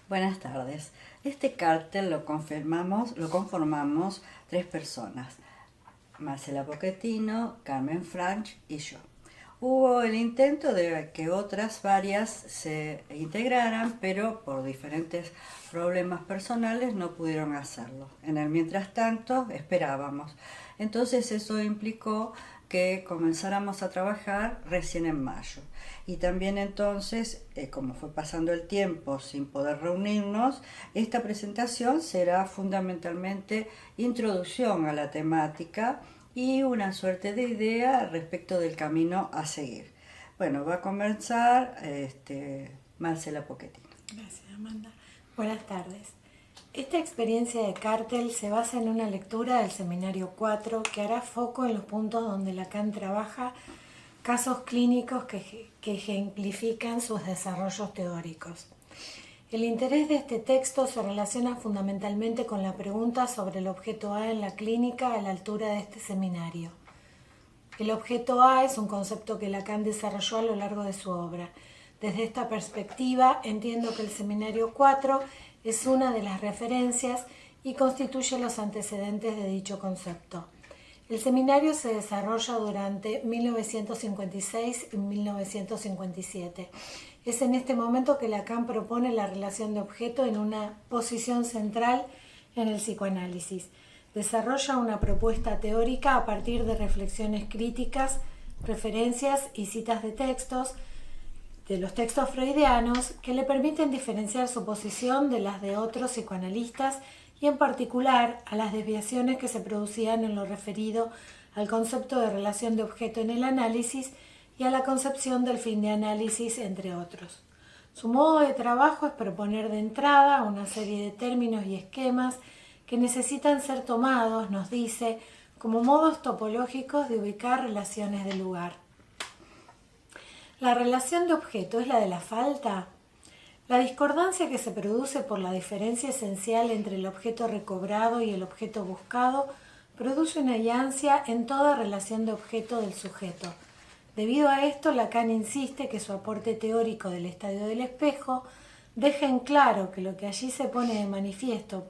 Buenas tardes. Este cártel lo conformamos tres personas: Marcela Pochettino, Carmen Franch y yo. Hubo el intento de que otras varias se integraran, pero por diferentes problemas personales no pudieron hacerlo. En el mientras tanto esperábamos. Entonces eso implicó que comenzáramos a trabajar recién en mayo. Y también entonces, como fue pasando el tiempo sin poder reunirnos, esta presentación será fundamentalmente introducción a la temática y una suerte de idea respecto del camino a seguir. Bueno, va a comenzar Marcela Pochettino. Gracias, Amanda. Buenas tardes. Esta experiencia de cártel se basa en una lectura del Seminario 4 que hará foco en los puntos donde Lacan trabaja casos clínicos que ejemplifican sus desarrollos teóricos. El interés de este texto se relaciona fundamentalmente con la pregunta sobre el objeto A en la clínica a la altura de este seminario. El objeto A es un concepto que Lacan desarrolló a lo largo de su obra. Desde esta perspectiva, entiendo que el Seminario 4 es una de las referencias y constituye los antecedentes de dicho concepto. El seminario se desarrolla durante 1956 y 1957. Es en este momento que Lacan propone la relación de objeto en una posición central en el psicoanálisis. Desarrolla una propuesta teórica a partir de reflexiones críticas, referencias y citas de los textos freudianos que le permiten diferenciar su posición de las de otros psicoanalistas y en particular a las desviaciones que se producían en lo referido al concepto de relación de objeto en el análisis y a la concepción del fin de análisis, entre otros. Su modo de trabajo es proponer de entrada una serie de términos y esquemas que necesitan ser tomados, nos dice, como modos topológicos de ubicar relaciones de lugar. ¿La relación de objeto es la de la falta? La discordancia que se produce por la diferencia esencial entre el objeto recobrado y el objeto buscado produce una hallancia en toda relación de objeto del sujeto. Debido a esto, Lacan insiste que su aporte teórico del estadio del espejo deja en claro que lo que allí se pone de manifiesto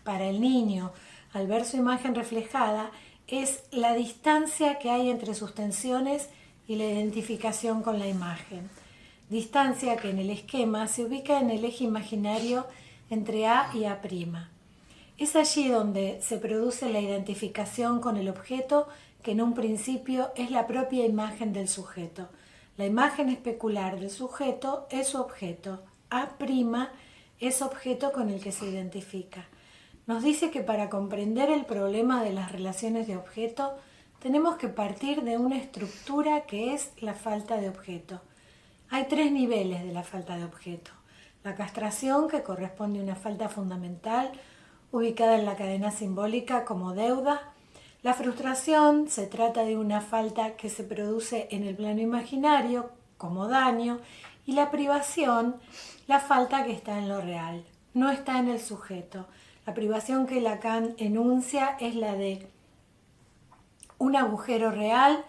para el niño al ver su imagen reflejada es la distancia que hay entre sus tensiones y la identificación con la imagen. Distancia que en el esquema se ubica en el eje imaginario entre A y A'. Es allí donde se produce la identificación con el objeto que en un principio es la propia imagen del sujeto. La imagen especular del sujeto es su objeto. A' es objeto con el que se identifica. Nos dice que para comprender el problema de las relaciones de objeto tenemos que partir de una estructura que es la falta de objeto. Hay tres niveles de la falta de objeto. La castración, que corresponde a una falta fundamental, ubicada en la cadena simbólica como deuda. La frustración se trata de una falta que se produce en el plano imaginario como daño. Y la privación, la falta que está en lo real, no está en el sujeto. La privación que Lacan enuncia es la de un agujero real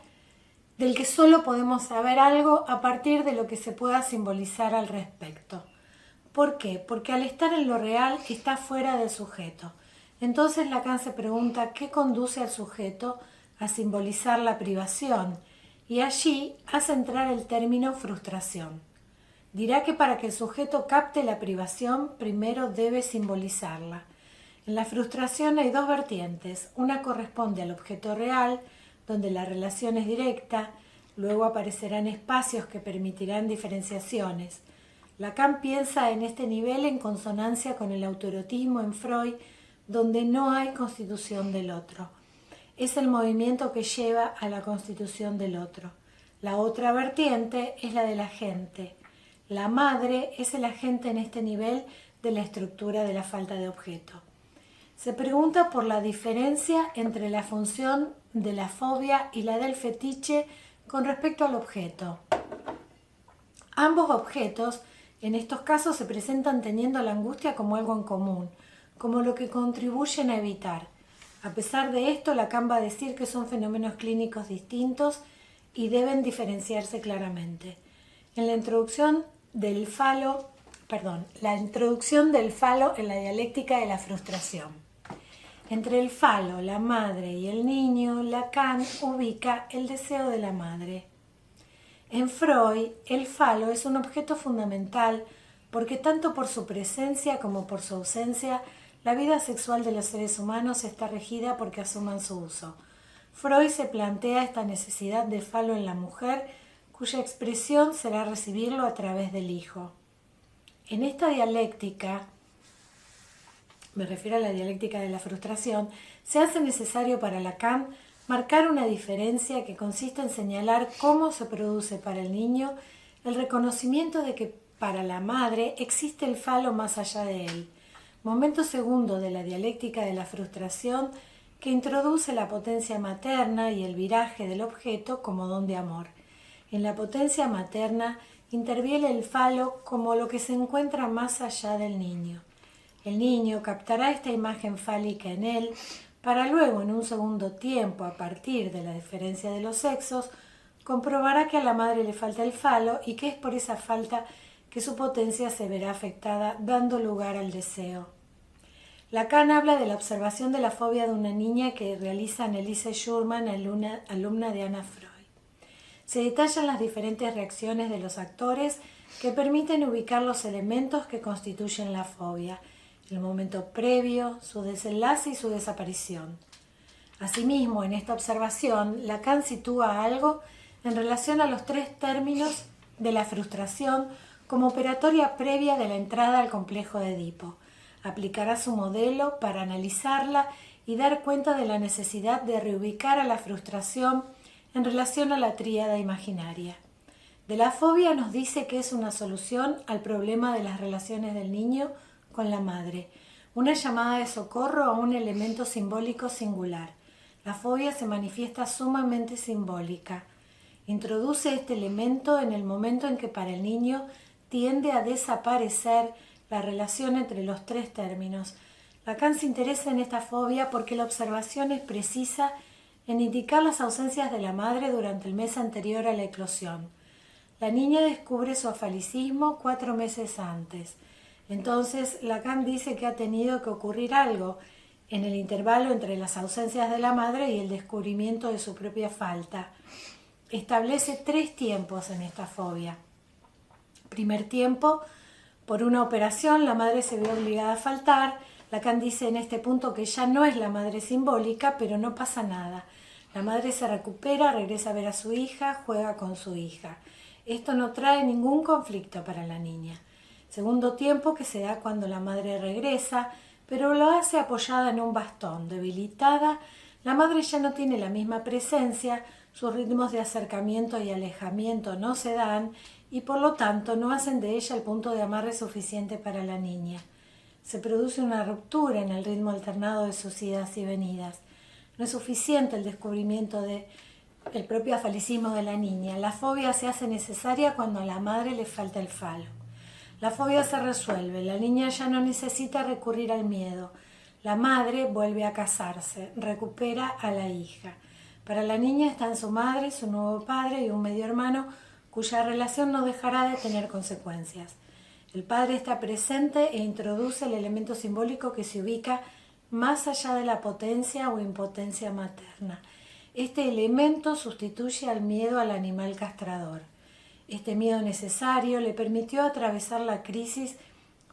del que solo podemos saber algo a partir de lo que se pueda simbolizar al respecto. ¿Por qué? Porque al estar en lo real está fuera del sujeto. Entonces Lacan se pregunta qué conduce al sujeto a simbolizar la privación y allí hace entrar el término frustración. Dirá que para que el sujeto capte la privación primero debe simbolizarla. En la frustración hay dos vertientes. Una corresponde al objeto real, donde la relación es directa, luego aparecerán espacios que permitirán diferenciaciones. Lacan piensa en este nivel en consonancia con el autoerotismo en Freud, donde no hay constitución del otro. Es el movimiento que lleva a la constitución del otro. La otra vertiente es la del agente. La madre es el agente en este nivel de la estructura de la falta de objeto. Se pregunta por la diferencia entre la función de la fobia y la del fetiche con respecto al objeto. Ambos objetos, en estos casos, se presentan teniendo la angustia como algo en común, como lo que contribuyen a evitar. A pesar de esto, Lacan va a decir que son fenómenos clínicos distintos y deben diferenciarse claramente. En la introducción del falo la introducción del falo en la dialéctica de la frustración. Entre el falo, la madre y el niño, Lacan ubica el deseo de la madre. En Freud, el falo es un objeto fundamental porque tanto por su presencia como por su ausencia, la vida sexual de los seres humanos está regida porque asuman su uso. Freud se plantea esta necesidad de falo en la mujer, cuya expresión será recibirlo a través del hijo. En esta dialéctica, me refiero a la dialéctica de la frustración, se hace necesario para Lacan marcar una diferencia que consiste en señalar cómo se produce para el niño el reconocimiento de que para la madre existe el falo más allá de él, momento segundo de la dialéctica de la frustración que introduce la potencia materna y el viraje del objeto como don de amor. En la potencia materna interviene el falo como lo que se encuentra más allá del niño. El niño captará esta imagen fálica en él para luego, en un segundo tiempo, a partir de la diferencia de los sexos, comprobará que a la madre le falta el falo y que es por esa falta que su potencia se verá afectada, dando lugar al deseo. Lacan habla de la observación de la fobia de una niña que realiza Anneliese Schurman, alumna de Anna Freud. Se detallan las diferentes reacciones de los actores que permiten ubicar los elementos que constituyen la fobia, el momento previo, su desenlace y su desaparición. Asimismo, en esta observación, Lacan sitúa algo en relación a los tres términos de la frustración como operatoria previa de la entrada al complejo de Edipo. Aplicará su modelo para analizarla y dar cuenta de la necesidad de reubicar a la frustración en relación a la tríada imaginaria. De la fobia nos dice que es una solución al problema de las relaciones del niño con la madre, una llamada de socorro a un elemento simbólico singular. La fobia se manifiesta sumamente simbólica. Introduce este elemento en el momento en que para el niño tiende a desaparecer la relación entre los tres términos. Lacan se interesa en esta fobia porque la observación es precisa en indicar las ausencias de la madre durante el mes anterior a la eclosión. La niña descubre su afalicismo 4 meses antes. Entonces, Lacan dice que ha tenido que ocurrir algo en el intervalo entre las ausencias de la madre y el descubrimiento de su propia falta. Establece 3 tiempos en esta fobia. Primer tiempo, por una operación, la madre se ve obligada a faltar. Lacan dice en este punto que ya no es la madre simbólica, pero no pasa nada. La madre se recupera, regresa a ver a su hija, juega con su hija. Esto no trae ningún conflicto para la niña. Segundo tiempo que se da cuando la madre regresa, pero lo hace apoyada en un bastón, debilitada. La madre ya no tiene la misma presencia, sus ritmos de acercamiento y alejamiento no se dan y por lo tanto no hacen de ella el punto de amarre suficiente para la niña. Se produce una ruptura en el ritmo alternado de sus idas y venidas. No es suficiente el descubrimiento del propio afalicismo de la niña. La fobia se hace necesaria cuando a la madre le falta el falo. La fobia se resuelve, la niña ya no necesita recurrir al miedo. La madre vuelve a casarse, recupera a la hija. Para la niña están su madre, su nuevo padre y un medio hermano cuya relación no dejará de tener consecuencias. El padre está presente e introduce el elemento simbólico que se ubica más allá de la potencia o impotencia materna. Este elemento sustituye al miedo al animal castrador. Este miedo necesario le permitió atravesar la crisis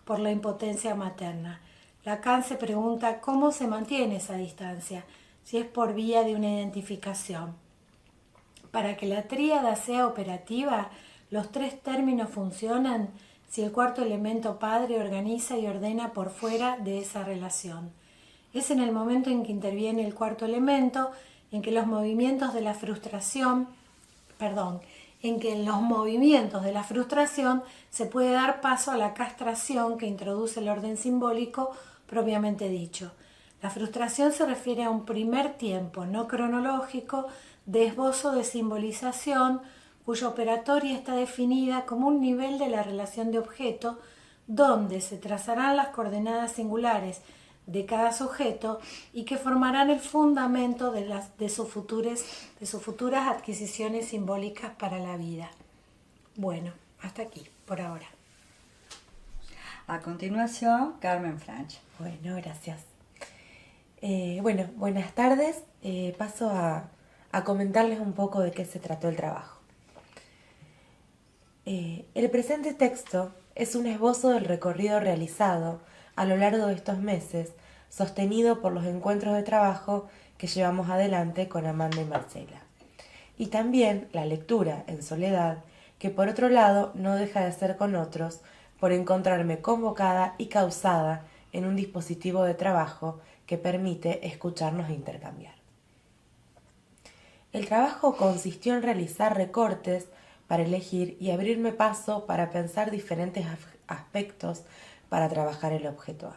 por la impotencia materna. Lacan se pregunta cómo se mantiene esa distancia, si es por vía de una identificación. Para que la tríada sea operativa, los 3 términos funcionan si el cuarto elemento padre organiza y ordena por fuera de esa relación. Es en el momento en que interviene el cuarto elemento, en que en los movimientos de la frustración se puede dar paso a la castración que introduce el orden simbólico propiamente dicho. La frustración se refiere a un primer tiempo no cronológico de esbozo de simbolización cuya operatoria está definida como un nivel de la relación de objeto donde se trazarán las coordenadas singulares de cada sujeto y que formarán el fundamento de sus futuras adquisiciones simbólicas para la vida. Bueno, hasta aquí, por ahora. A continuación, Carmen Franch. Bueno, gracias. Buenas tardes. Paso a comentarles un poco de qué se trató el trabajo. El presente texto es un esbozo del recorrido realizado a lo largo de estos meses, sostenido por los encuentros de trabajo que llevamos adelante con Amanda y Marcela. Y también la lectura en soledad, que por otro lado no deja de ser con otros, por encontrarme convocada y causada en un dispositivo de trabajo que permite escucharnos e intercambiar. El trabajo consistió en realizar recortes para elegir y abrirme paso para pensar diferentes aspectos para trabajar el objeto A.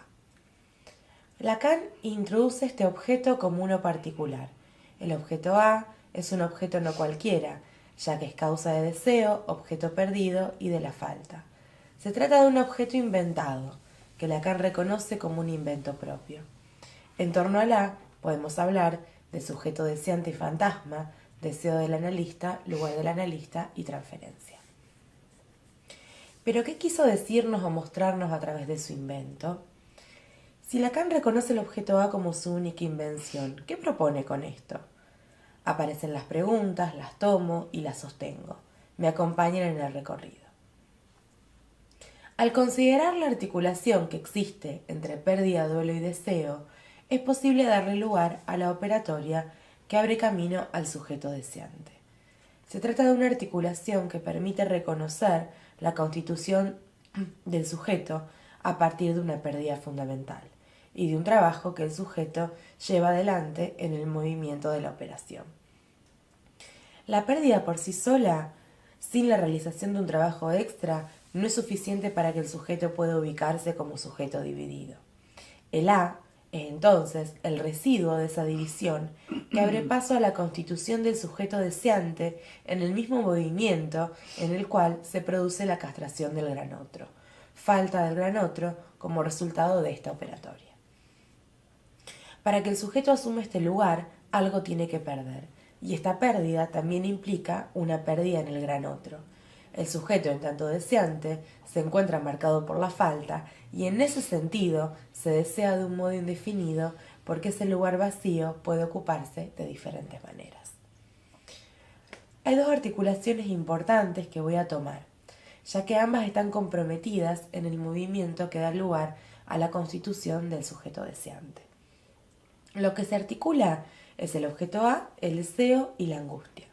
Lacan introduce este objeto como uno particular. El objeto A es un objeto no cualquiera, ya que es causa de deseo, objeto perdido y de la falta. Se trata de un objeto inventado, que Lacan reconoce como un invento propio. En torno al A podemos hablar de sujeto deseante y fantasma, deseo del analista, lugar del analista y transferencia. ¿Pero qué quiso decirnos o mostrarnos a través de su invento? Si Lacan reconoce el objeto A como su única invención, ¿qué propone con esto? Aparecen las preguntas, las tomo y las sostengo. Me acompañan en el recorrido. Al considerar la articulación que existe entre pérdida, duelo y deseo, es posible darle lugar a la operatoria que abre camino al sujeto deseante. Se trata de una articulación que permite reconocer la constitución del sujeto a partir de una pérdida fundamental y de un trabajo que el sujeto lleva adelante en el movimiento de la operación. La pérdida por sí sola, sin la realización de un trabajo extra, no es suficiente para que el sujeto pueda ubicarse como sujeto dividido. El A es entonces el residuo de esa división que abre paso a la constitución del sujeto deseante en el mismo movimiento en el cual se produce la castración del gran otro, falta del gran otro como resultado de esta operatoria. Para que el sujeto asuma este lugar, algo tiene que perder, y esta pérdida también implica una pérdida en el gran otro. El sujeto, en tanto deseante, se encuentra marcado por la falta y en ese sentido se desea de un modo indefinido porque ese lugar vacío puede ocuparse de diferentes maneras. Hay dos articulaciones importantes que voy a tomar, ya que ambas están comprometidas en el movimiento que da lugar a la constitución del sujeto deseante. Lo que se articula es el objeto A, el deseo y la angustia.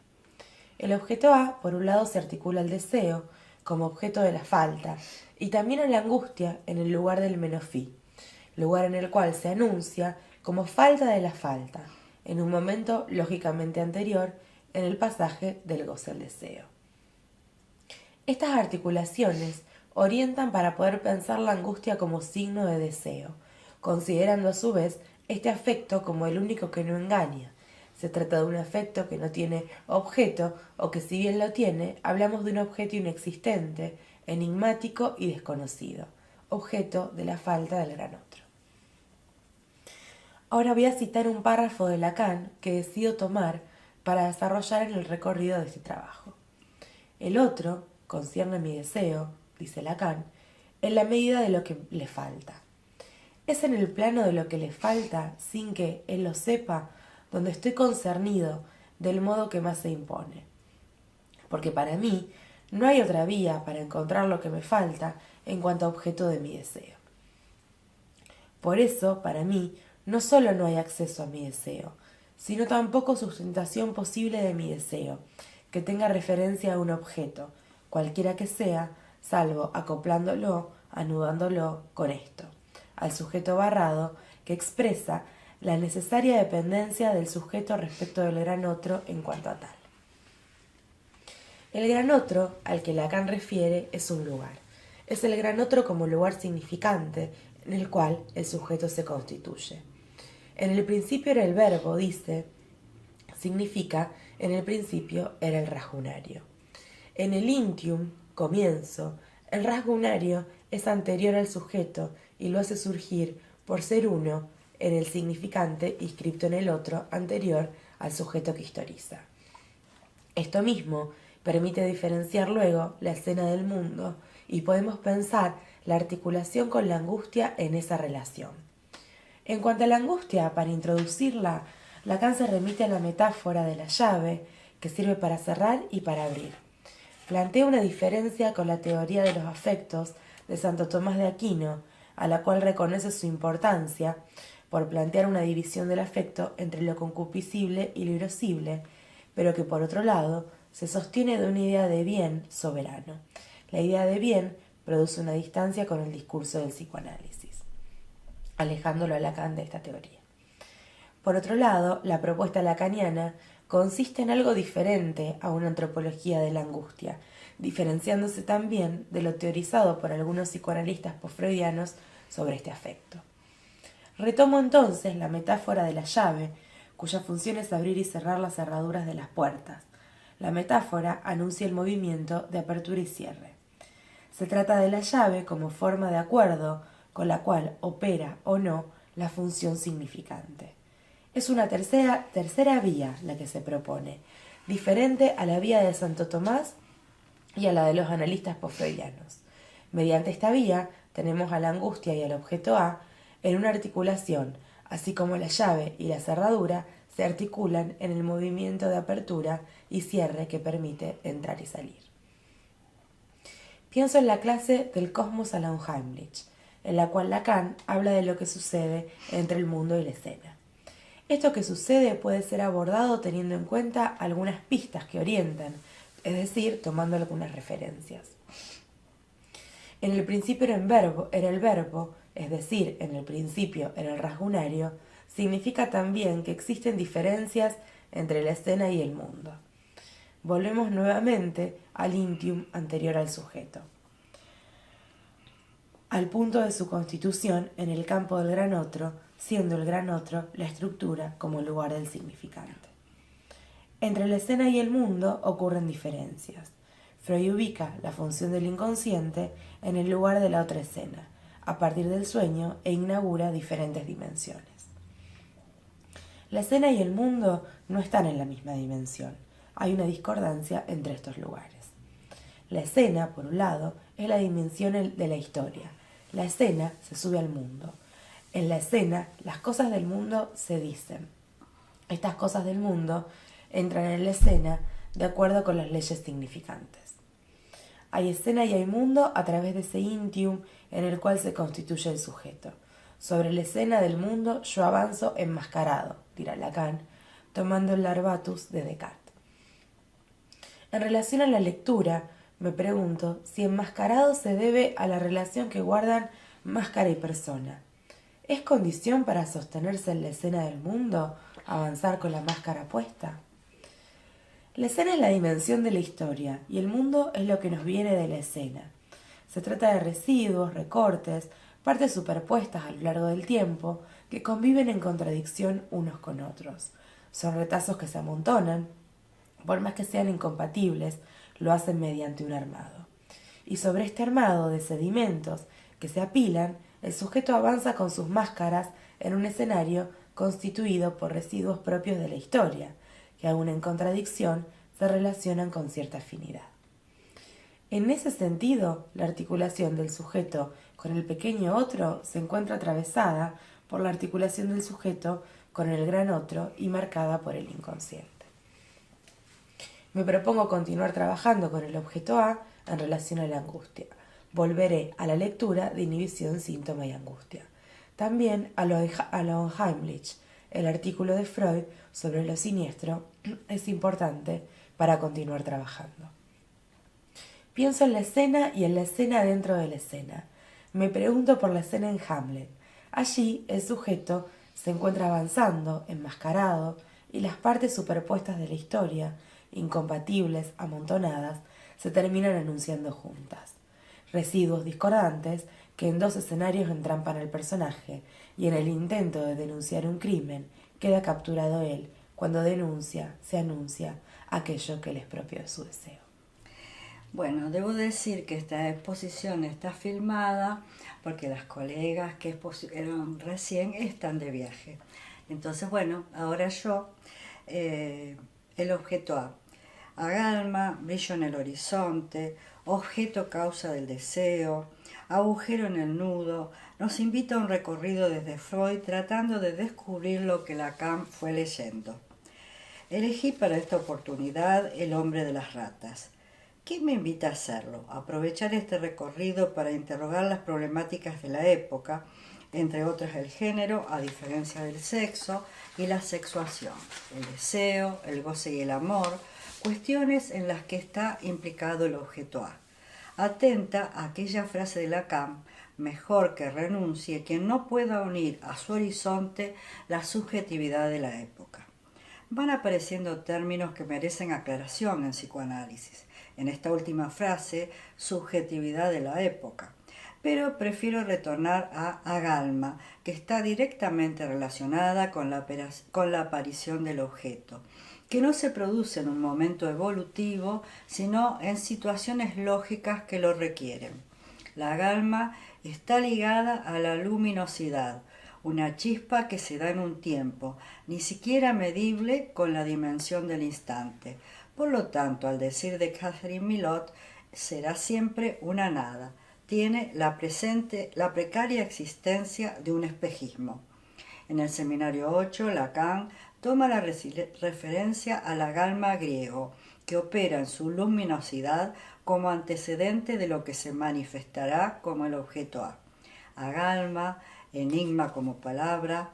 El objeto A, por un lado, se articula el deseo como objeto de la falta y también en la angustia en el lugar del menos fi, lugar en el cual se anuncia como falta de la falta, en un momento lógicamente anterior en el pasaje del goce al deseo. Estas articulaciones orientan para poder pensar la angustia como signo de deseo, considerando a su vez este afecto como el único que no engaña. Se trata de un afecto que no tiene objeto o que si bien lo tiene, hablamos de un objeto inexistente, enigmático y desconocido, objeto de la falta del gran otro. Ahora voy a citar un párrafo de Lacan que decido tomar para desarrollar en el recorrido de este trabajo. El otro concierne mi deseo, dice Lacan, en la medida de lo que le falta. Es en el plano de lo que le falta, sin que él lo sepa, donde estoy concernido del modo que más se impone. Porque para mí no hay otra vía para encontrar lo que me falta en cuanto a objeto de mi deseo. Por eso, para mí, no solo no hay acceso a mi deseo, sino tampoco sustentación posible de mi deseo, que tenga referencia a un objeto, cualquiera que sea, salvo acoplándolo, anudándolo con esto, al sujeto barrado que expresa la necesaria dependencia del sujeto respecto del gran otro en cuanto a tal. El gran otro, al que Lacan refiere, es un lugar. Es el gran otro como lugar significante en el cual el sujeto se constituye. En el principio era el verbo, dice, significa en el principio era el rasgunario. En el intium, comienzo, el rasgunario es anterior al sujeto y lo hace surgir por ser uno en el significante inscripto en el otro anterior al sujeto que historiza. Esto mismo permite diferenciar luego la escena del mundo y podemos pensar la articulación con la angustia en esa relación. En cuanto a la angustia, para introducirla, Lacan se remite a la metáfora de la llave que sirve para cerrar y para abrir. Plantea una diferencia con la teoría de los afectos de Santo Tomás de Aquino, a la cual reconoce su importancia por plantear una división del afecto entre lo concupiscible y lo irascible, pero que por otro lado se sostiene de una idea de bien soberano. La idea de bien produce una distancia con el discurso del psicoanálisis, alejándolo a Lacan de esta teoría. Por otro lado, la propuesta lacaniana consiste en algo diferente a una antropología de la angustia, diferenciándose también de lo teorizado por algunos psicoanalistas postfreudianos sobre este afecto. Retomo entonces la metáfora de la llave, cuya función es abrir y cerrar las cerraduras de las puertas. La metáfora anuncia el movimiento de apertura y cierre. Se trata de la llave como forma de acuerdo con la cual opera o no la función significante. Es una tercera vía la que se propone, diferente a la vía de Santo Tomás y a la de los analistas postfreudianos. Mediante esta vía tenemos a la angustia y al objeto A en una articulación, así como la llave y la cerradura se articulan en el movimiento de apertura y cierre que permite entrar y salir. Pienso en la clase del Cosmos a la Unheimlich, en la cual Lacan habla de lo que sucede entre el mundo y la escena. Esto que sucede puede ser abordado teniendo en cuenta algunas pistas que orientan, es decir, tomando algunas referencias. En el principio era el verbo, es decir, en el principio era el rasgunario, significa también que existen diferencias entre la escena y el mundo. Volvemos nuevamente al intium anterior al sujeto, al punto de su constitución en el campo del gran otro, siendo el gran otro la estructura como lugar del significante. Entre la escena y el mundo ocurren diferencias. Freud ubica la función del inconsciente en el lugar de la otra escena, a partir del sueño, e inaugura diferentes dimensiones. La escena y el mundo no están en la misma dimensión. Hay una discordancia entre estos lugares. La escena, por un lado, es la dimensión de la historia. La escena se sube al mundo. En la escena, las cosas del mundo se dicen. Estas cosas del mundo entran en la escena de acuerdo con las leyes significantes. Hay escena y hay mundo a través de ese intium en el cual se constituye el sujeto. Sobre la escena del mundo yo avanzo enmascarado, dirá Lacan, tomando el larvatus de Descartes. En relación a la lectura, me pregunto si enmascarado se debe a la relación que guardan máscara y persona. ¿Es condición para sostenerse en la escena del mundo avanzar con la máscara puesta? La escena es la dimensión de la historia y el mundo es lo que nos viene de la escena. Se trata de residuos, recortes, partes superpuestas a lo largo del tiempo que conviven en contradicción unos con otros. Son retazos que se amontonan, por más que sean incompatibles, lo hacen mediante un armado. Y sobre este armado de sedimentos que se apilan, el sujeto avanza con sus máscaras en un escenario constituido por residuos propios de la historia, que aun en contradicción se relacionan con cierta afinidad. En ese sentido, la articulación del sujeto con el pequeño otro se encuentra atravesada por la articulación del sujeto con el gran otro y marcada por el inconsciente. Me propongo continuar trabajando con el objeto A en relación a la angustia. Volveré a la lectura de inhibición, síntoma y angustia. También a lo Unheimlich. El artículo de Freud sobre lo siniestro es importante para continuar trabajando. Pienso en la escena y en la escena dentro de la escena. Me pregunto por la escena en Hamlet. Allí el sujeto se encuentra avanzando, enmascarado, y las partes superpuestas de la historia, incompatibles, amontonadas, se terminan anunciando juntas. Residuos discordantes que en dos escenarios entrampan al personaje, y en el intento de denunciar un crimen queda capturado él cuando se anuncia aquello que le es propio de su deseo. Bueno, debo decir que esta exposición está filmada porque las colegas que expusieron recién están de viaje. Entonces, bueno, ahora yo, el objeto A. Agalma, brillo en el horizonte, objeto causa del deseo, agujero en el nudo, nos invita a un recorrido desde Freud tratando de descubrir lo que Lacan fue leyendo. Elegí para esta oportunidad El hombre de las ratas. ¿Qué me invita a hacerlo? Aprovechar este recorrido para interrogar las problemáticas de la época, entre otras el género, a diferencia del sexo, y la sexuación, el deseo, el goce y el amor, cuestiones en las que está implicado el objeto A. Atenta a aquella frase de Lacan: mejor que renuncie quien no pueda unir a su horizonte la subjetividad de la época. Van apareciendo términos que merecen aclaración en psicoanálisis. En esta última frase, subjetividad de la época. Pero prefiero retornar a agalma, que está directamente relacionada con la aparición del objeto, que no se produce en un momento evolutivo, sino en situaciones lógicas que lo requieren. La agalma está ligada a la luminosidad, una chispa que se da en un tiempo, ni siquiera medible con la dimensión del instante. Por lo tanto, al decir de Catherine Millot, será siempre una nada. Tiene la precaria existencia de un espejismo. En el seminario 8, Lacan toma la referencia al agalma griego, que opera en su luminosidad como antecedente de lo que se manifestará como el objeto A. Agalma, enigma como palabra,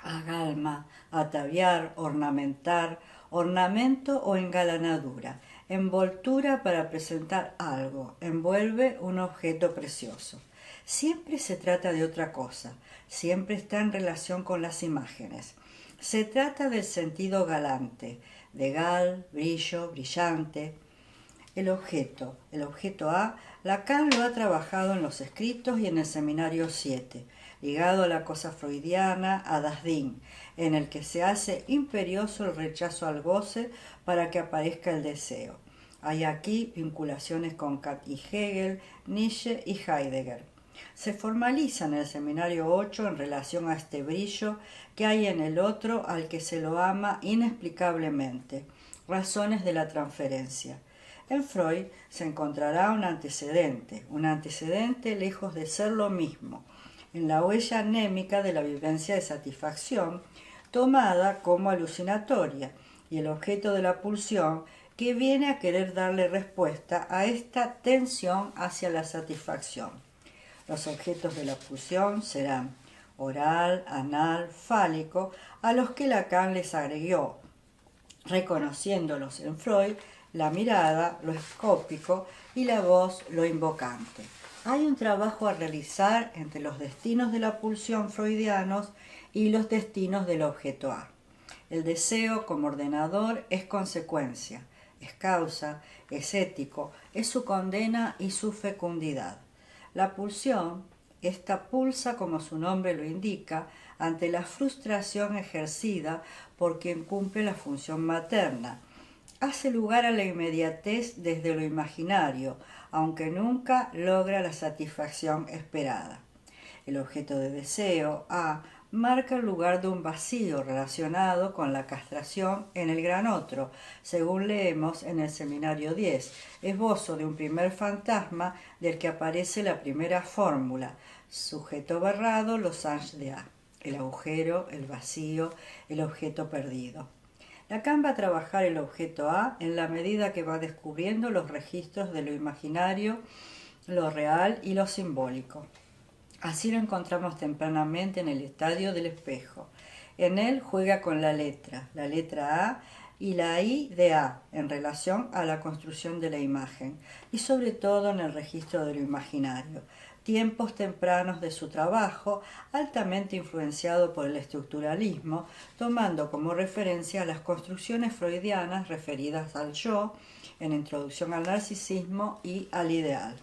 agalma, ataviar, ornamentar, ornamento o engalanadura, envoltura para presentar algo, envuelve un objeto precioso. Siempre se trata de otra cosa, siempre está en relación con las imágenes. Se trata del sentido galante, de gal, brillo, brillante. El objeto A, Lacan lo ha trabajado en los escritos y en el seminario 7, ligado a la cosa freudiana, a Das Ding, en el que se hace imperioso el rechazo al goce para que aparezca el deseo. Hay aquí vinculaciones con Kant y Hegel, Nietzsche y Heidegger. Se formaliza en el seminario 8 en relación a este brillo que hay en el otro al que se lo ama inexplicablemente, razones de la transferencia. En Freud se encontrará un antecedente lejos de ser lo mismo, en la huella anémica de la vivencia de satisfacción, tomada como alucinatoria, y el objeto de la pulsión que viene a querer darle respuesta a esta tensión hacia la satisfacción. Los objetos de la pulsión serán oral, anal, fálico, a los que Lacan les agregó, reconociéndolos en Freud, la mirada, lo escópico, y la voz, lo invocante. Hay un trabajo a realizar entre los destinos de la pulsión freudianos y los destinos del objeto A. El deseo como ordenador es consecuencia, es causa, es ético, es su condena y su fecundidad. La pulsión, esta pulsa como su nombre lo indica, ante la frustración ejercida por quien cumple la función materna. Hace lugar a la inmediatez desde lo imaginario, aunque nunca logra la satisfacción esperada. El objeto de deseo, A, marca el lugar de un vacío relacionado con la castración en el gran otro, según leemos en el seminario 10, esbozo de un primer fantasma del que aparece la primera fórmula, sujeto barrado, los anges de A, el agujero, el vacío, el objeto perdido. Lacan va a trabajar el objeto A en la medida que va descubriendo los registros de lo imaginario, lo real y lo simbólico. Así lo encontramos tempranamente en el estadio del espejo. En él juega con la letra A y la I de A, en relación a la construcción de la imagen, y sobre todo en el registro de lo imaginario. Tiempos tempranos de su trabajo, altamente influenciado por el estructuralismo, tomando como referencia las construcciones freudianas referidas al yo, en Introducción al Narcisismo y al Ideal.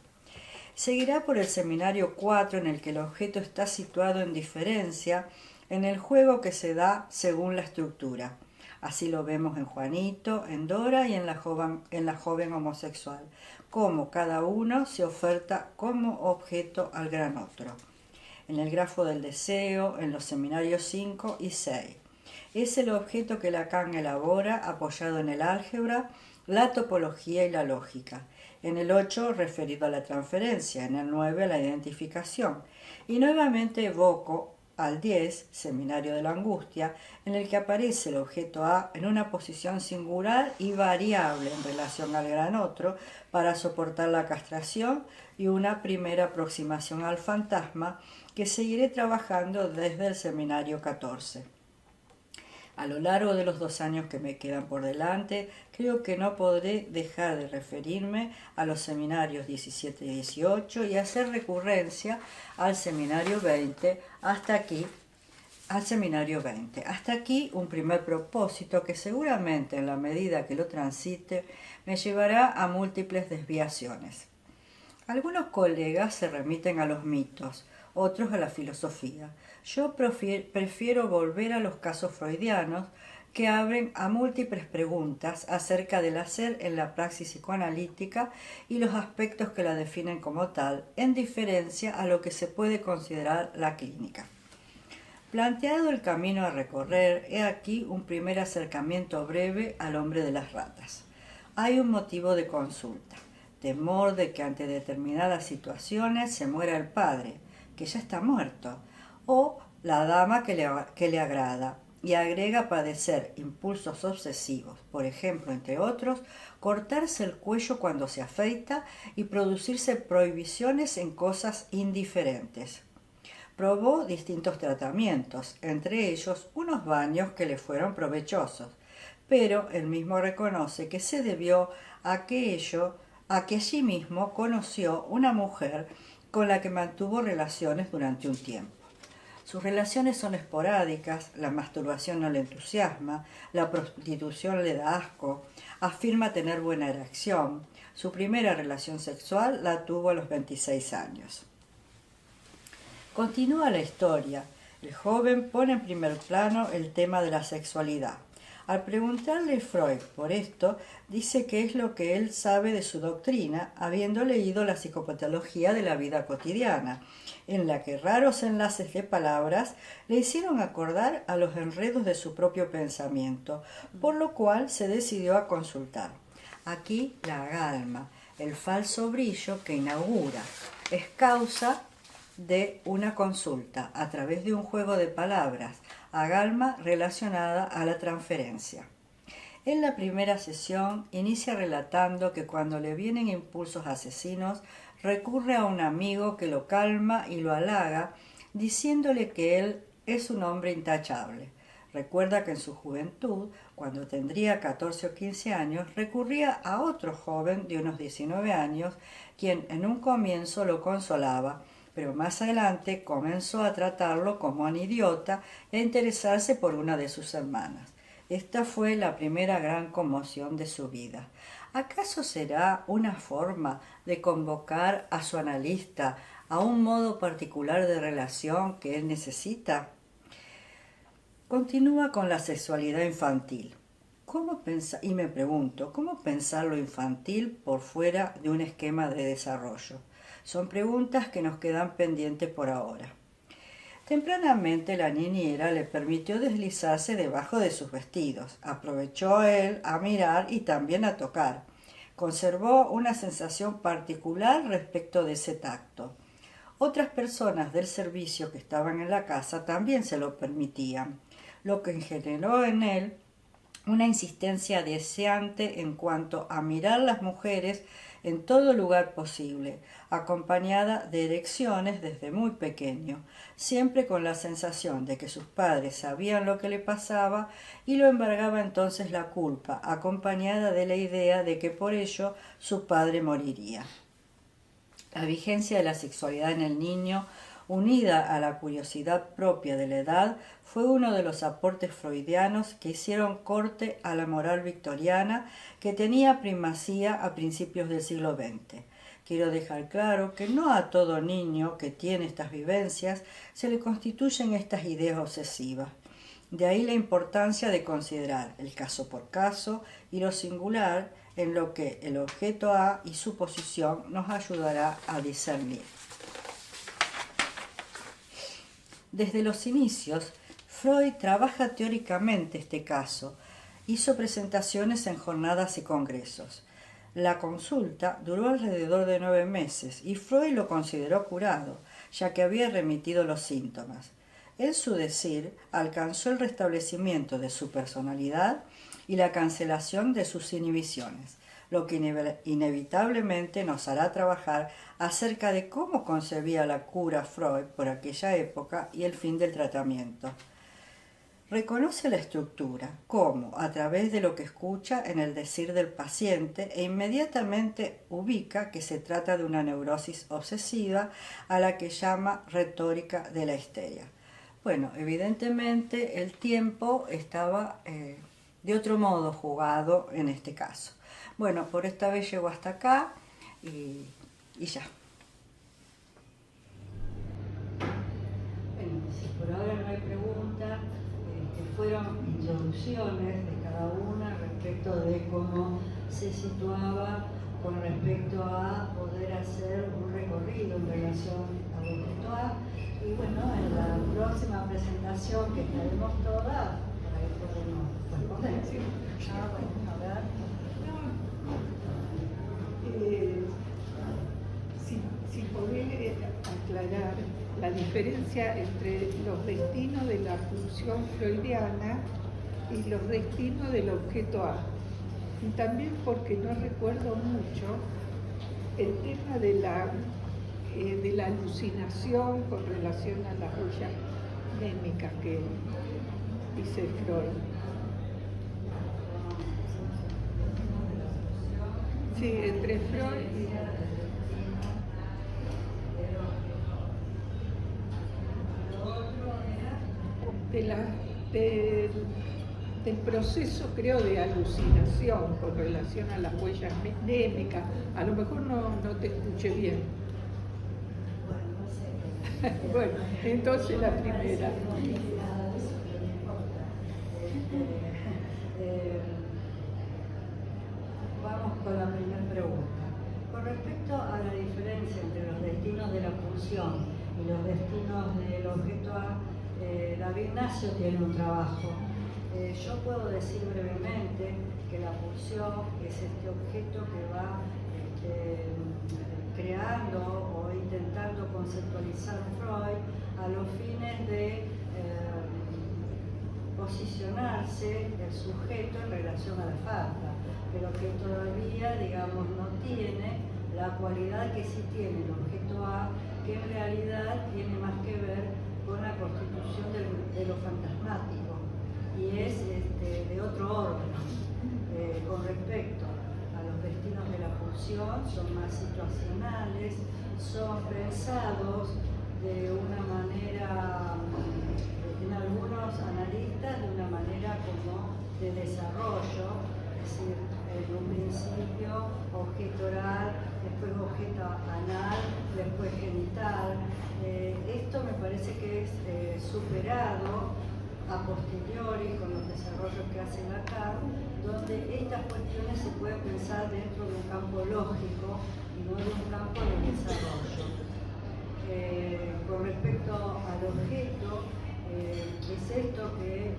Seguirá por el seminario 4, en el que el objeto está situado en diferencia en el juego que se da según la estructura. Así lo vemos en Juanito, en Dora y en la joven homosexual, cómo cada uno se oferta como objeto al gran otro. En el grafo del deseo, en los seminarios 5 y 6. Es el objeto que Lacan elabora apoyado en el álgebra, la topología y la lógica. en el 8 referido a la transferencia, en el 9 a la identificación, y nuevamente evoco al 10, Seminario de la Angustia, en el que aparece el objeto A en una posición singular y variable en relación al gran otro para soportar la castración, y una primera aproximación al fantasma que seguiré trabajando desde el Seminario 14. A lo largo de los 2 años que me quedan por delante, creo que no podré dejar de referirme a los seminarios 17 y 18 y hacer recurrencia al seminario 20 hasta aquí. Hasta aquí un primer propósito que seguramente en la medida que lo transite me llevará a múltiples desviaciones. Algunos colegas se remiten a los mitos, otros a la filosofía. Yo prefiero volver a los casos freudianos que abren a múltiples preguntas acerca del hacer en la praxis psicoanalítica y los aspectos que la definen como tal, en diferencia a lo que se puede considerar la clínica. Planteado el camino a recorrer, he aquí un primer acercamiento breve al hombre de las ratas. Hay un motivo de consulta: temor de que ante determinadas situaciones se muera el padre, que ya está muerto, o la dama que le agrada, y agrega padecer impulsos obsesivos, por ejemplo, entre otros, cortarse el cuello cuando se afeita y producirse prohibiciones en cosas indiferentes. Probó distintos tratamientos, entre ellos unos baños que le fueron provechosos, pero él mismo reconoce que se debió a que allí mismo conoció una mujer con la que mantuvo relaciones durante un tiempo. Sus relaciones son esporádicas, la masturbación no le entusiasma, la prostitución le da asco, afirma tener buena erección. Su primera relación sexual la tuvo a los 26 años. Continúa la historia. El joven pone en primer plano el tema de la sexualidad. Al preguntarle Freud por esto, dice que es lo que él sabe de su doctrina, habiendo leído la psicopatología de la vida cotidiana, en la que raros enlaces de palabras le hicieron acordar a los enredos de su propio pensamiento, por lo cual se decidió a consultar. Aquí la agalma, el falso brillo que inaugura, es causa de una consulta a través de un juego de palabras, agalma relacionada a la transferencia. En la primera sesión inicia relatando que cuando le vienen impulsos asesinos recurre a un amigo que lo calma y lo halaga, diciéndole que él es un hombre intachable. Recuerda que en su juventud, cuando tendría 14 o 15 años, recurría a otro joven de unos 19 años, quien en un comienzo lo consolaba, pero más adelante comenzó a tratarlo como un idiota e interesarse por una de sus hermanas. Esta fue la primera gran conmoción de su vida. ¿Acaso será una forma de convocar a su analista a un modo particular de relación que él necesita? Continúa con la sexualidad infantil. Y me pregunto, ¿cómo pensar lo infantil por fuera de un esquema de desarrollo? Son preguntas que nos quedan pendientes por ahora. Tempranamente la niñera le permitió deslizarse debajo de sus vestidos. Aprovechó él a mirar y también a tocar. Conservó una sensación particular respecto de ese tacto. Otras personas del servicio que estaban en la casa también se lo permitían, lo que generó en él una insistencia deseante en cuanto a mirar las mujeres en todo lugar posible, acompañada de erecciones desde muy pequeño, siempre con la sensación de que sus padres sabían lo que le pasaba y lo embargaba entonces la culpa, acompañada de la idea de que por ello su padre moriría. La vigencia de la sexualidad en el niño, unida a la curiosidad propia de la edad, fue uno de los aportes freudianos que hicieron corte a la moral victoriana que tenía primacía a principios del siglo XX. Quiero dejar claro que no a todo niño que tiene estas vivencias se le constituyen estas ideas obsesivas. De ahí la importancia de considerar el caso por caso y lo singular en lo que el objeto A y su posición nos ayudará a discernir. Desde los inicios, Freud trabaja teóricamente este caso. Hizo presentaciones en jornadas y congresos. La consulta duró alrededor de 9 meses y Freud lo consideró curado, ya que había remitido los síntomas. En su decir, alcanzó el restablecimiento de su personalidad y la cancelación de sus inhibiciones, lo que inevitablemente nos hará trabajar acerca de cómo concebía la cura Freud por aquella época y el fin del tratamiento. Reconoce la estructura, como a través de lo que escucha en el decir del paciente e inmediatamente ubica que se trata de una neurosis obsesiva a la que llama retórica de la histeria. Bueno, evidentemente el tiempo estaba de otro modo jugado en este caso. Bueno, por esta vez llego hasta acá y ya. Bueno, si por ahora no hay preguntas, fueron introducciones de cada una respecto de cómo se situaba con respecto a poder hacer un recorrido en relación al objeto A. Y bueno, en la próxima presentación que estaremos todas, por ahí podemos responder. Bueno, a ver. Si podés aclarar la diferencia entre los destinos de la pulsión freudiana y los destinos del objeto A. Y también porque no recuerdo mucho el tema de la alucinación con relación a las huellas némicas que dice Freud. Sí, entre Freud y... del proceso, creo, de alucinación con relación a las huellas némicas. A lo mejor no te escuché bien. Bueno, entonces la primera. Vamos con la primera pregunta. Con respecto a la diferencia entre los destinos de la pulsión y los destinos del objeto A, David Ignacio tiene un trabajo. Yo puedo decir brevemente que la pulsión es este objeto que va creando o intentando conceptualizar Freud a los fines de posicionarse el sujeto en relación a la falta, pero que todavía, digamos, no tiene la cualidad que sí tiene el objeto A, que en realidad tiene más que ver con la constitución de lo fantasmático y es de otro orden. Con respecto a los destinos de la pulsión, son más situacionales, son pensados de una manera, en algunos analistas, de una manera como de desarrollo, es decir, en un principio objeto oral, después objeto anal, después genital. Esto me parece que es superado a posteriori con los desarrollos que hace Lacan, donde estas cuestiones se pueden pensar dentro de un campo lógico y no de un campo de desarrollo. Con respecto al objeto, es esto que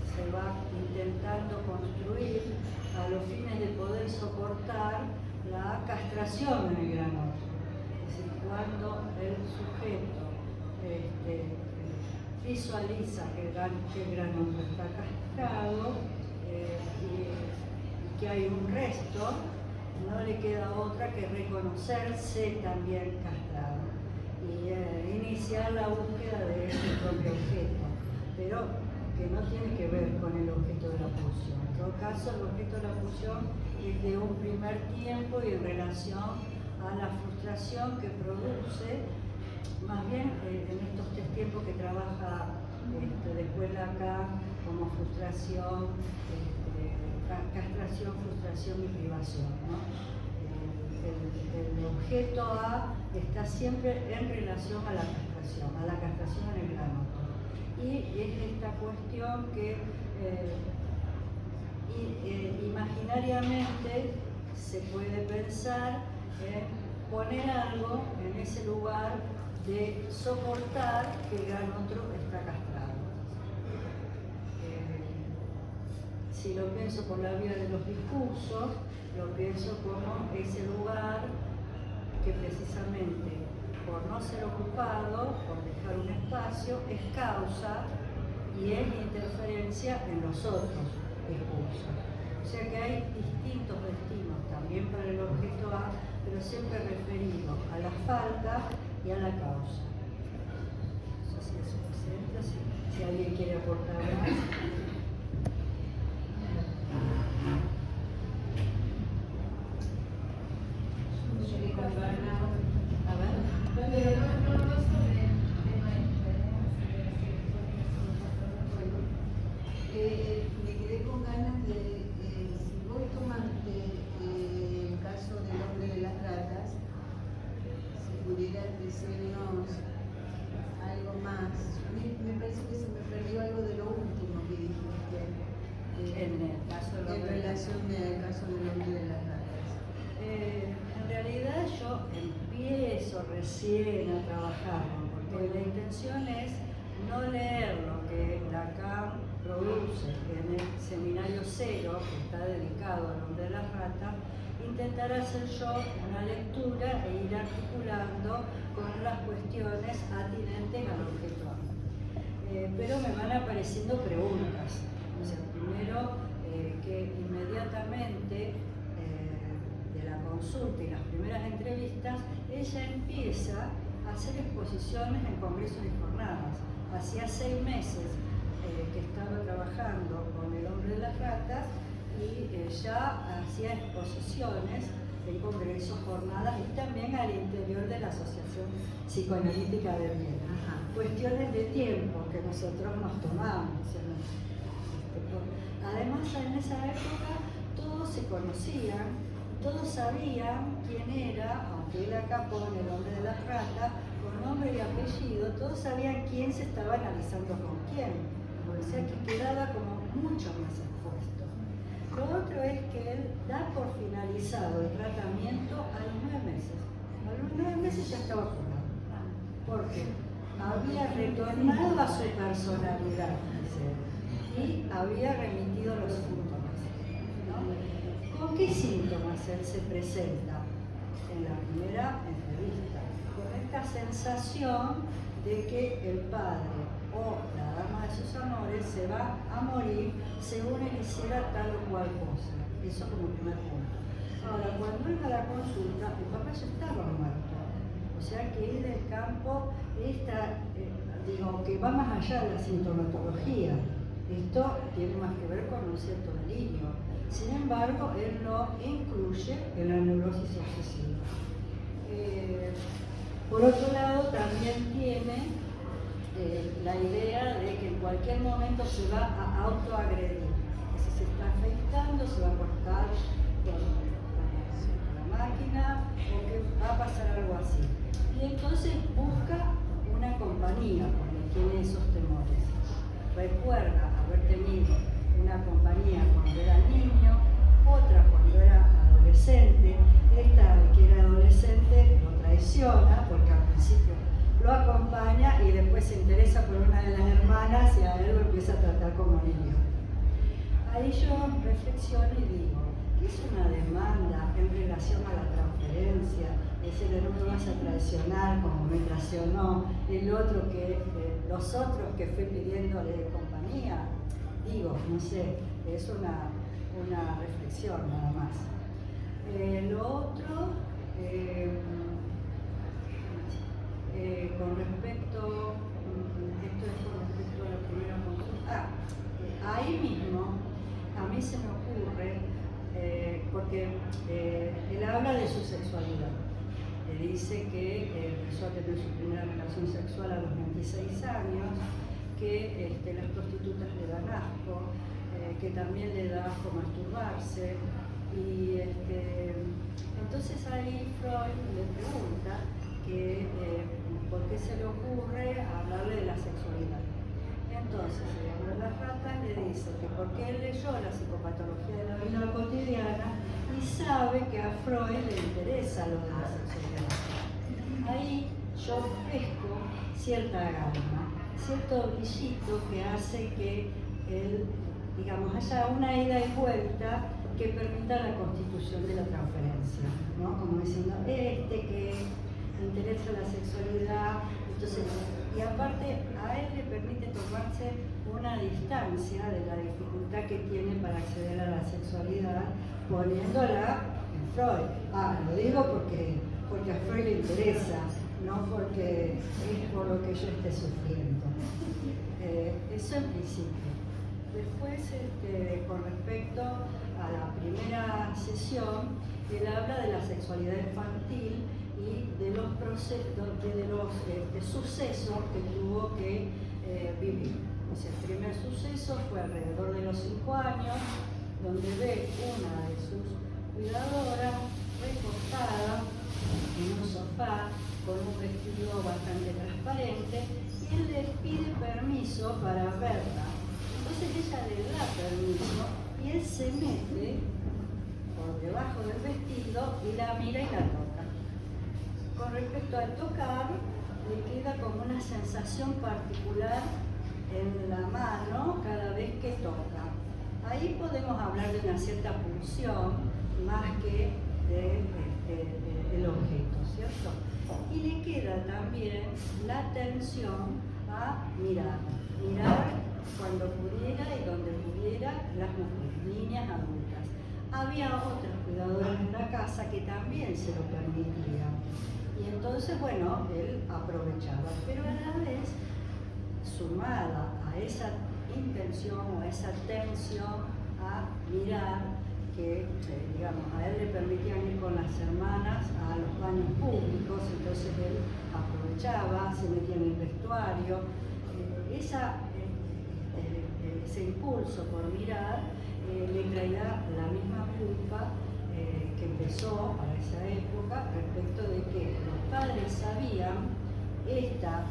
se va intentando construir a los fines de poder soportar la castración en el gran otro. Es decir, cuando el sujeto visualiza que el gran otro está castrado y que hay un resto, no le queda otra que reconocerse también castrado y iniciar la búsqueda de ese propio objeto, pero que no tiene que ver con el objeto de la pulsión. En todo caso, el objeto de la pulsión es de un primer tiempo y en relación a la frustración que produce, más bien en estos 3 tiempos que trabaja después Lacan como frustración, castración, frustración y privación, ¿no? El objeto A está siempre en relación a la castración en el gran otro. Y es esta cuestión que imaginariamente se puede pensar en poner algo en ese lugar de soportar que el gran otro está castrado. Si lo pienso por la vía de los discursos, lo pienso como ese lugar que precisamente por no ser ocupado, por dejar un espacio, es causa y es interferencia en los otros discursos. O sea que hay distintos destinos también para el objeto A, pero siempre referido a la falta y a la causa. No sé si es suficiente, si alguien quiere aportar más. Me quedé con ganas de, si vos tomaste el caso del hombre de las ratas, si pudieras decirnos algo más. Me parece que se me perdió algo de lo último que dijiste. En el caso del hombre en relación al caso del hombre de las ratas. En realidad yo empiezo recién a trabajarlo, porque la intención es no leer lo que Lacan produce en el seminario 0, que está dedicado al hombre de las ratas, intentar hacer yo una lectura e ir articulando con las cuestiones atinentes al objeto A. Pero me van apareciendo preguntas. O sea, primero que inmediatamente de la consulta y las primeras entrevistas, ella empieza a hacer exposiciones en congresos y jornadas. Hacía 6 meses que estaba trabajando con el hombre de las ratas y ya hacía exposiciones en congresos, jornadas y también al interior de la Asociación Psicoanalítica de Viena. Cuestiones de tiempo que nosotros nos tomamos. Además, en esa época todos se conocían, todos sabían quién era, aunque él acá pone el hombre de las ratas, con nombre y apellido, todos sabían quién se estaba analizando con quién. O sea que quedaba como mucho más expuesto. Lo otro es que él da por finalizado el tratamiento a los 9 meses. A los 9 meses ya estaba curado. ¿Por qué? Había retornado a su personalidad, y había remitido los síntomas, ¿no? ¿Con qué síntomas él se presenta? En la primera entrevista, con esta sensación de que el padre o la dama de sus amores se va a morir según él hiciera tal o cual cosa. Eso como primer punto. Ahora, cuando él va a la consulta, el papá ya estaba muerto. O sea que ir del campo, que va más allá de la sintomatología. Esto tiene más que ver con un cierto delirio. Sin embargo, él lo incluye en la neurosis obsesiva. Por otro lado, también tiene la idea de que en cualquier momento se va a autoagredir. Que si se está afeitando, se va a cortar con la máquina o que va a pasar algo así. Y entonces busca una compañía porque tiene esos temores. Recuerda haber tenido una compañía cuando era niño, otra cuando era adolescente. Esta que era adolescente lo traiciona porque al principio lo acompaña y después se interesa por una de las hermanas y a él lo empieza a tratar como niño. Ahí yo reflexiono y digo, ¿qué es una demanda en relación a la transferencia? Es decir, no me vas a traicionar como me traicionó el otro los otros que fui pidiéndole compañía. Digo, no sé, es una reflexión nada más. Lo otro, con respecto, esto es con respecto a la primera consulta. Ahí mismo, a mí se me ocurre, porque él habla de su sexualidad. Le dice que empezó a tener su primera relación sexual a los 26 años, que las prostitutas le dan asco, que también le da asco masturbarse. Y entonces ahí Freud le pregunta que por qué se le ocurre hablarle de la sexualidad. Entonces, el hombre de las ratas le dice que porque él leyó la psicopatología de la vida cotidiana y sabe que a Freud le interesa lo de la sexualidad. Ahí yo pesco cierta gama, cierto brillito que hace que él digamos, haya una ida y vuelta que permita la constitución de la transferencia, ¿no? Como diciendo, que interesa la sexualidad, entonces, y aparte a él le permite tomarse una distancia de la dificultad que tiene para acceder a la sexualidad, poniéndola en Freud. Lo digo porque a Freud le interesa, no porque es por lo que yo esté sufriendo. Eso en principio. Después, con respecto a la primera sesión, él habla de la sexualidad infantil y de los sucesos que tuvo que vivir. O sea, el primer suceso fue alrededor de los 5 años, donde ve una de sus cuidadoras recostada en un sofá con un vestido bastante transparente y él le pide permiso para verla. Entonces ella le da permiso y él se mete por debajo del vestido y la mira y la toca. Con respecto al tocar, le queda como una sensación particular en la mano cada vez que toca. Ahí podemos hablar de una cierta pulsión más que del objeto, ¿cierto? Y le queda también la atención a mirar cuando pudiera y donde pudiera las mujeres, niñas, adultas. Había otras cuidadoras en la casa que también se lo permitían. Y entonces, bueno, él aprovechaba, pero a la vez, sumada a esa intención o a esa atención a mirar, que digamos, a él le permitían ir con las hermanas a los baños públicos, entonces él aprovechaba, se metía en el vestuario. Ese impulso por mirar le traía la misma culpa que empezó para esa época respecto de que los padres sabían esta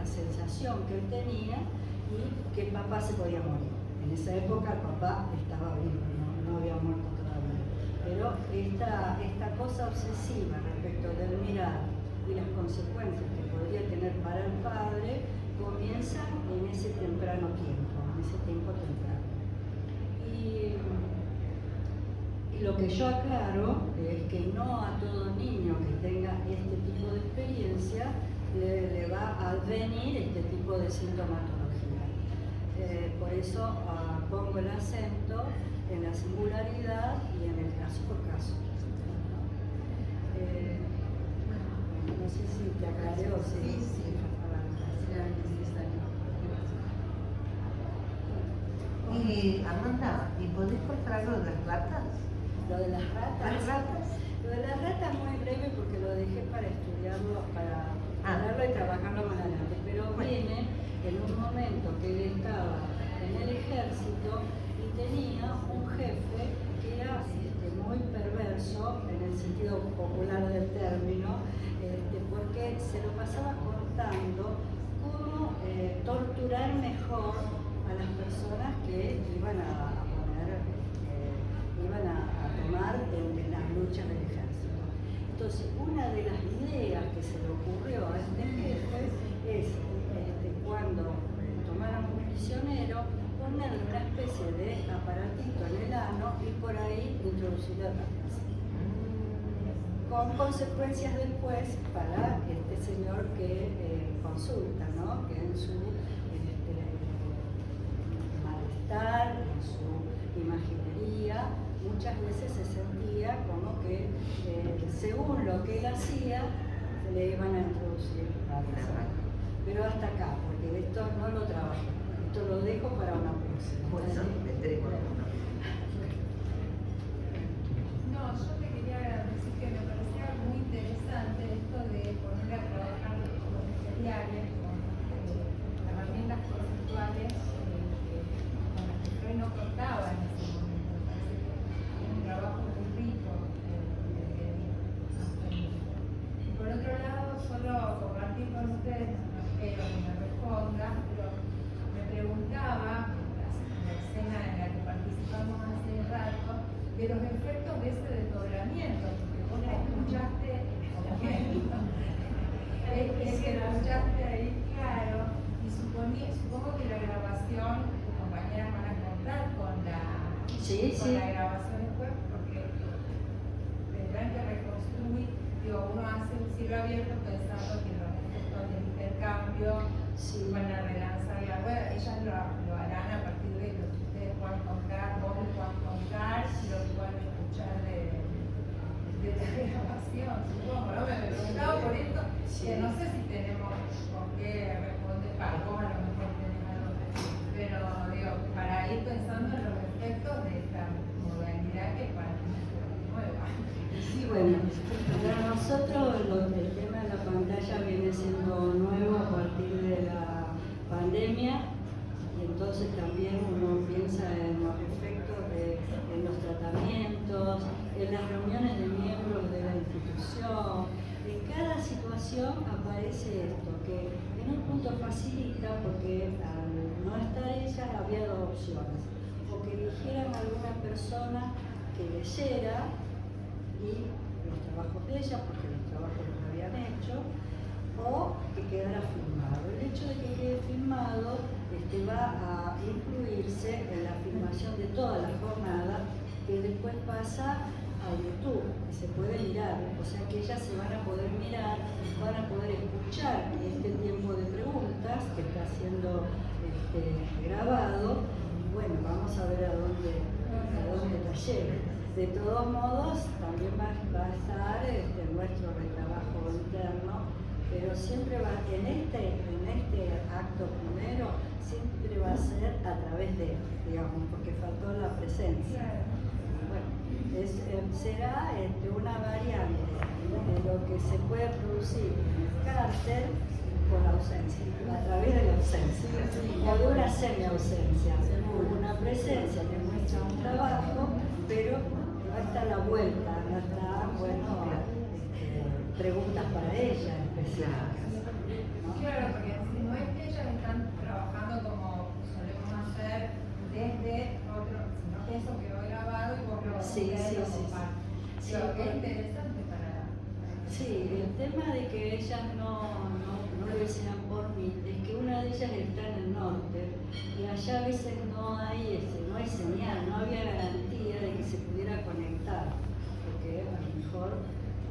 sensación que él tenía y que el papá se podía morir. En esa época el papá estaba vivo, no había muerto todavía. Pero esta cosa obsesiva respecto del mirar y las consecuencias que podría tener para el padre comienzan en ese temprano tiempo, temprano. Y lo que yo aclaro es que no a todo niño que tenga este tipo de experiencia le va a venir este tipo de sintomatología. Por eso pongo el acento en la singularidad y en el caso por caso. No sé si te aclaré o si... Sí. Y Amanda, ¿y podés contar algo de las ratas? Lo de las ratas. ¿Las ratas? Lo de las ratas muy breve porque lo dejé para estudiarlo, para hablarlo y trabajarlo más adelante. Pero viene en un momento que él estaba en el ejército y tenía un jefe que era muy perverso en el sentido popular del término, porque se lo pasaba contando cómo torturar mejor a las personas que iban a tomar en las luchas del ejército. Entonces, una de las ideas que se le ocurrió a este jefe es, cuando tomaron un prisionero, ponerle una especie de aparatito en el ano y por ahí introducirle ratas. Con consecuencias después para este señor que consulta, ¿no? Que en su malestar, en su imaginería, muchas veces se sentía como que según lo que él hacía le iban a introducir ratas. Pero hasta acá, porque esto no lo trabajo, esto lo dejo para una próxima. Bueno, vendremos. No, yo te quería decir que me parecía muy interesante esto de poner a trabajar con materiales, con herramientas conceptuales con las que Freud no contaba en ese momento. Me parece que es un trabajo muy rico. Y por otro lado, solo compartir con ustedes, no espero que me respondan, pero me preguntaba, en la escena en la que participamos hace rato, de los efectos de ese desdoblamiento, porque vos la escuchaste, escuchaste ahí, claro, y supongo que la grabación, tu compañero compañeras van a contar con Sí, con sí. la grabación después, porque tendrán que reconstruir, digo, uno hace un cielo abierto pensando que los efectos de intercambio Sí. van a relanzar la web. Ellas lo harán a partir de lo que ustedes puedan contar, vos lo puedan contar, y lo que puedan escuchar de la grabación, supongo, ¿no? Me preguntaba por esto, que no sé si tenemos con qué responder, vos a lo mejor tenés algo, pero digo, para ir pensando en los efectos de esta modalidad que para mí es nueva. Sí, bueno, para nosotros el tema de la pantalla viene siendo nuevo a partir de la pandemia, y entonces también uno piensa en los efectos en los tratamientos, en las reuniones de miembros de la institución. En cada situación aparece esto, que en un punto facilita porque al no estar ellas había dos opciones: o que eligieran a alguna persona que leyera y los trabajos de ella, porque los trabajos los habían hecho, o que quedara filmado. El hecho de que quede filmado va a incluirse en la filmación de toda la jornada, que después pasa a YouTube y se puede mirar, o sea que ellas se van a poder mirar, van a poder escuchar este tiempo de preguntas que está siendo grabado, y bueno, vamos a ver a dónde la lleva. De todos modos, también va a estar nuestro retrabajo interno, pero siempre va, en este acto primero, siempre va a ser a través de, digamos, porque faltó la presencia. Bueno, será una variante de lo que se puede producir en el cárcel por ausencia, a través de la ausencia, o de una semi-ausencia, una presencia que muestra un trabajo, pero no está la vuelta, no está, bueno, preguntas para ella específicas. ¿No? Claro, porque no es que ellas están trabajando como solemos hacer desde otro, sino que eso quedó grabado y vos lo compartís. Sí, es interesante para... Sí, el tema de que ellas no lo hicieran por mí es que una de ellas está en el norte y allá a veces no hay señal, no había garantía de que se pudiera conectar, porque a lo mejor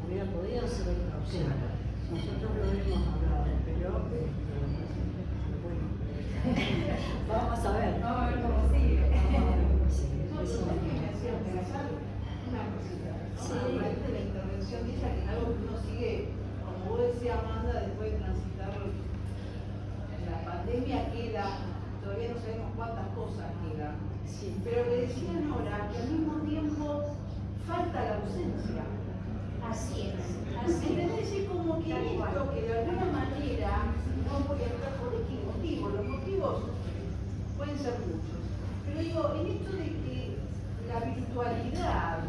hubiera podido ser otra opción. Nosotros lo hemos hablado, pero bueno, vamos a ver. Vamos a ver cómo sigue. Sí, a raíz de la intervención de ella, que es algo que uno sigue, como vos decías, Amanda, después de transitar la pandemia, queda, todavía no sabemos cuántas cosas quedan, pero le decía Nora que al mismo tiempo falta la ausencia. Así es. ¿Entendés? Es como que esto que de alguna manera no voy a entrar por X motivos, los motivos pueden ser muchos, pero digo, el hecho de que la virtualidad,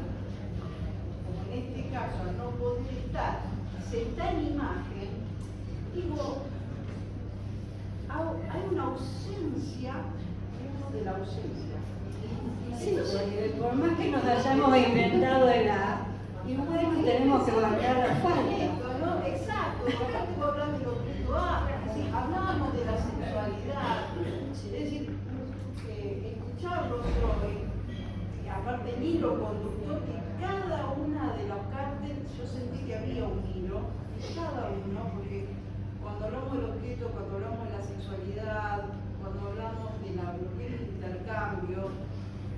en este caso, al no poder estar, se está en imagen, digo, hay una ausencia de la ausencia. Sí, por más que nos hayamos inventado el A, igual tenemos que bancar la falta. ¿No? Exacto, acá tengo hablando de objeto A, si hablábamos de la sexualidad, es decir, escucharlos hoy, aparte del hilo conductor, que cada una de las cárceles yo sentí que había un hilo, cada uno, porque cuando hablamos del objeto, cuando hablamos de la sexualidad, cuando hablamos de lo que es el intercambio,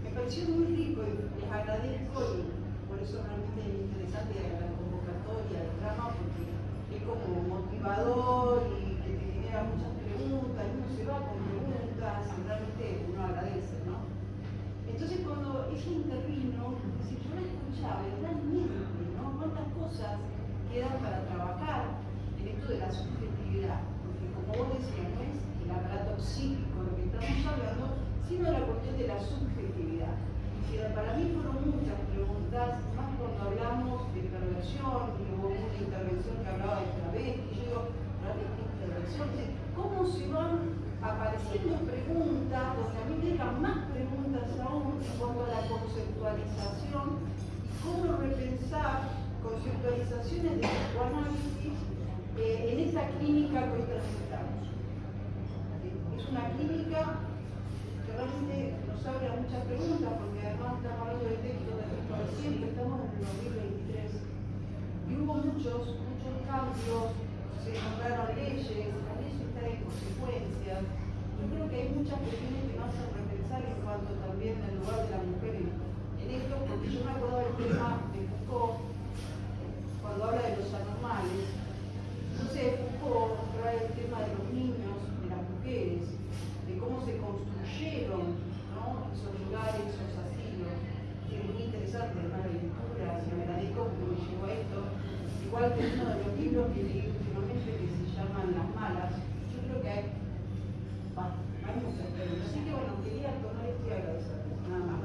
me pareció muy rico y les agradezco, y por eso realmente es interesante la convocatoria del drama, porque es como motivador y que te genera muchas preguntas, y uno se va con preguntas y realmente uno agradece, ¿no? Entonces cuando ella intervino, si yo la escuchaba, realmente, ¿no? Cuántas cosas quedan para trabajar en esto de la subjetividad, porque como vos decías, no es el aparato psíquico lo que estamos hablando, sino la cuestión de la subjetividad. Y para mí fueron muchas preguntas, más cuando hablamos de perversión, y hubo una intervención que hablaba de travesti, y yo digo, travesti, intervención, ¿cómo se van apareciendo preguntas, donde a mí me dejan más preguntas aún en cuanto a la conceptualización, y cómo repensar conceptualizaciones de psicoanálisis en esta clínica que hoy transitamos? Es una clínica que realmente nos abre a muchas preguntas, porque además estamos hablando de textos de nuestro reciente, estamos en el 2023. Y hubo muchos cambios, se nombraron leyes, la ley está en consecuencias. Yo creo que hay muchas cuestiones que nos hacen repensar en cuanto también al lugar de la mujer en esto, porque yo me acuerdo del tema de Foucault, cuando habla de los anormales. Entonces Foucault trae el tema de los niños, de las mujeres, de cómo se construyeron, ¿no?, esos lugares, esos asilos. Es muy interesante la lectura, se me agradezco porque me llevó a esto. Igual que uno de los libros que leí últimamente que se llaman Las Malas. Yo creo que hay muchas preguntas. Así que bueno, quería tomar esto y agradecerles. Nada más.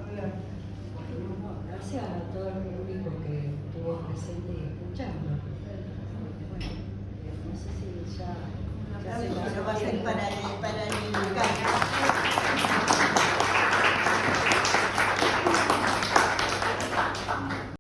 Gracias a todo el público que estuvo presente y escuchando. Bueno, no sé si ya Pero va a ser para